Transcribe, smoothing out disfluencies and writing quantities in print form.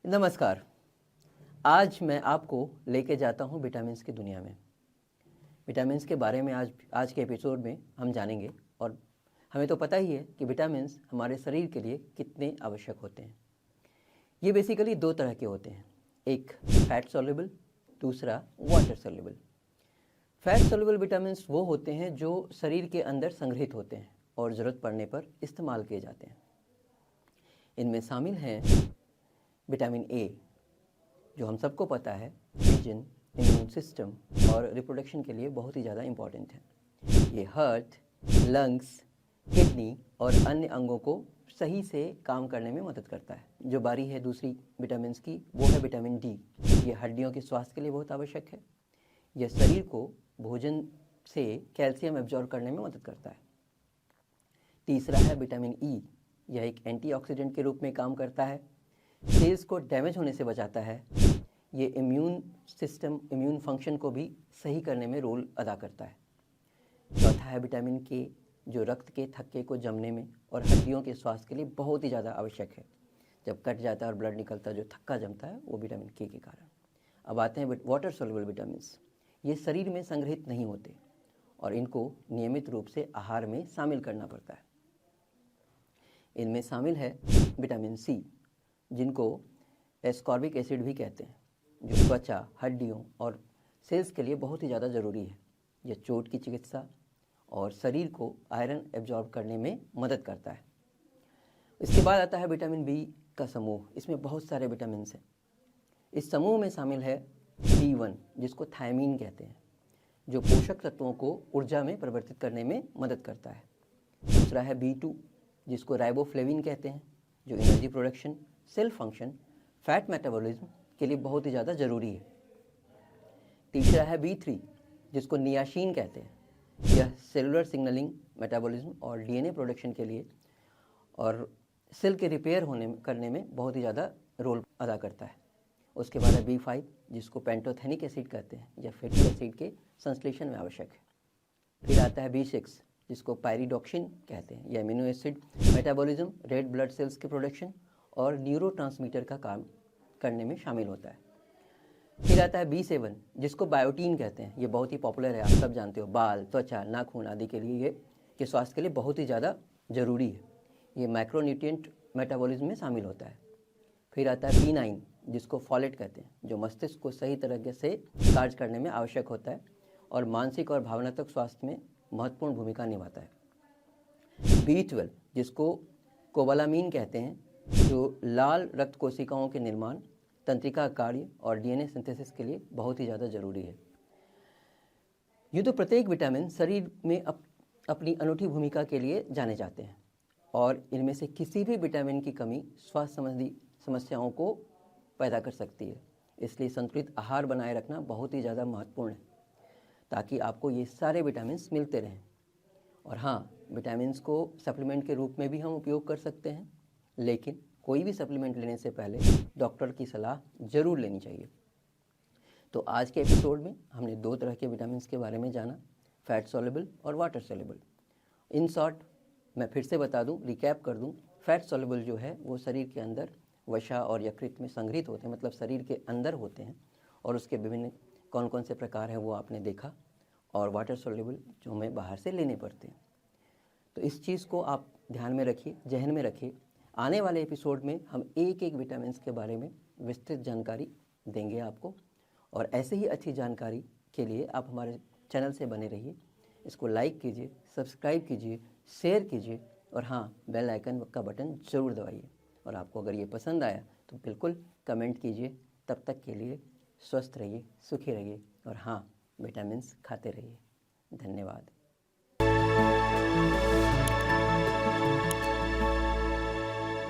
नमस्कार। आज मैं आपको लेके जाता हूँ विटामिन्स की दुनिया में। विटामिन्स के बारे में आज के एपिसोड में हम जानेंगे और हमें तो पता ही है कि विटामिन्स हमारे शरीर के लिए कितने आवश्यक होते हैं। ये बेसिकली दो तरह के होते हैं, एक फैट सॉल्युबल, दूसरा water soluble. Fat soluble vitamins वो होते हैं जो शरीर के अंदर संग्रहित होते हैं और ज़रूरत पड़ने पर इस्तेमाल किए जाते हैं। इनमें शामिल हैं विटामिन ए, जो हम सबको पता है विजन, इम्यून सिस्टम और रिप्रोडक्शन के लिए बहुत ही ज़्यादा इम्पॉर्टेंट है। ये हार्ट, लंग्स, किडनी और अन्य अंगों को सही से काम करने में मदद करता है। जो बारी है दूसरी विटामिन्स की, वो है विटामिन डी। ये हड्डियों के स्वास्थ्य के लिए बहुत आवश्यक है। यह शरीर को भोजन से कैल्शियम एब्जॉर्ब करने में मदद करता है। तीसरा है विटामिन ई। यह एक एंटीऑक्सीडेंट के रूप में काम करता है, सेल्स को डैमेज होने से बचाता है। ये इम्यून फंक्शन को भी सही करने में रोल अदा करता है। चौथा है विटामिन के, जो रक्त के थक्के को जमने में और हड्डियों के स्वास्थ्य के लिए बहुत ही ज़्यादा आवश्यक है। जब कट जाता है और ब्लड निकलता है, जो थक्का जमता है, वो विटामिन के कारण। अब आते हैं वाटर सॉल्युबल विटामिन्स। ये शरीर में संग्रहित नहीं होते और इनको नियमित रूप से आहार में शामिल करना पड़ता है। इनमें शामिल है विटामिन सी, जिनको एस्कॉर्बिक एसिड भी कहते हैं, जो त्वचा, हड्डियों और सेल्स के लिए बहुत ही ज़्यादा ज़रूरी है। यह चोट की चिकित्सा और शरीर को आयरन एब्जॉर्ब करने में मदद करता है। इसके बाद आता है विटामिन बी का समूह। इसमें बहुत सारे विटामिन हैं। इस समूह में शामिल है B1, जिसको थायमीन कहते हैं, जो पोषक तत्वों को ऊर्जा में परिवर्तित करने में मदद करता है। दूसरा है B2, जिसको राइबोफ्लेविन कहते हैं, जो energy production, cell function, fat metabolism के लिए बहुत ही ज़्यादा ज़रूरी है। तीसरा है B3, जिसको नियासिन कहते हैं। यह सेलुलर सिग्नलिंग, मेटाबॉलिज्म और डीएनए प्रोडक्शन के लिए और सेल के रिपेयर करने में बहुत ही ज़्यादा रोल अदा करता है। उसके बाद है B5, जिसको पेंटोथेनिक एसिड कहते हैं। यह फैटी एसिड के संश्लेषण में आवश्यक है। फिर आता है B6, जिसको पायरिडॉक्सिन कहते हैं। यह amino acid metabolism, red blood cells के प्रोडक्शन और न्यूरोट्रांसमीटर का काम करने में शामिल होता है। फिर आता है B7, जिसको बायोटीन कहते हैं। ये बहुत ही पॉपुलर है, आप सब जानते हो। बाल, त्वचा, नाखून आदि के लिए ये स्वास्थ्य के लिए बहुत ही ज़्यादा ज़रूरी है। ये माइक्रोन्यूट्रिएंट मेटाबॉलिज्म में शामिल होता है। फिर आता है B9, जिसको फॉलेट कहते हैं, जो मस्तिष्क को सही तरीके से कार्य करने में आवश्यक होता है और मानसिक और भावनात्मक स्वास्थ्य में महत्वपूर्ण भूमिका निभाता है। B12, जिसको कोबालामीन कहते हैं, जो लाल रक्त कोशिकाओं के निर्माण, तंत्रिका कार्य और डीएनए सिंथेसिस के लिए बहुत ही ज़्यादा ज़रूरी है। यूँ तो प्रत्येक विटामिन शरीर में अपनी अनूठी भूमिका के लिए जाने जाते हैं और इनमें से किसी भी विटामिन की कमी स्वास्थ्य संबंधी समस्याओं को पैदा कर सकती है। इसलिए संतुलित आहार बनाए रखना बहुत ही ज़्यादा महत्वपूर्ण है, ताकि आपको ये सारे विटामिन्स मिलते रहें। और हाँ, विटामिन्स को सप्लीमेंट के रूप में भी हम उपयोग कर सकते हैं, लेकिन कोई भी सप्लीमेंट लेने से पहले डॉक्टर की सलाह ज़रूर लेनी चाहिए। तो आज के एपिसोड में हमने दो तरह के विटामिन्स के बारे में जाना, फैट सॉल्युबल और वाटर सॉल्युबल। इन शॉर्ट मैं फिर से बता दूं, रिकैप कर दूं, फैट सॉल्युबल जो है वो शरीर के अंदर वसा और यकृत में संग्रहित होते हैं, मतलब शरीर के अंदर होते हैं और उसके विभिन्न कौन कौन से प्रकार हैं वो आपने देखा। और वाटर सॉल्युबल जो हमें बाहर से लेने पड़ते हैं। तो इस चीज़ को आप ध्यान में रखिए, जहन में रखिए। आने वाले एपिसोड में हम एक एक विटामिन्स के बारे में विस्तृत जानकारी देंगे आपको, और ऐसे ही अच्छी जानकारी के लिए आप हमारे चैनल से बने रहिए। इसको लाइक कीजिए, सब्सक्राइब कीजिए, शेयर कीजिए और हाँ, बेल आइकन का बटन ज़रूर दबाइए। और आपको अगर ये पसंद आया तो बिल्कुल कमेंट कीजिए। तब तक के लिए स्वस्थ रहिए, सुखी रहिए और हाँ, विटामिन्स खाते रहिए। धन्यवाद।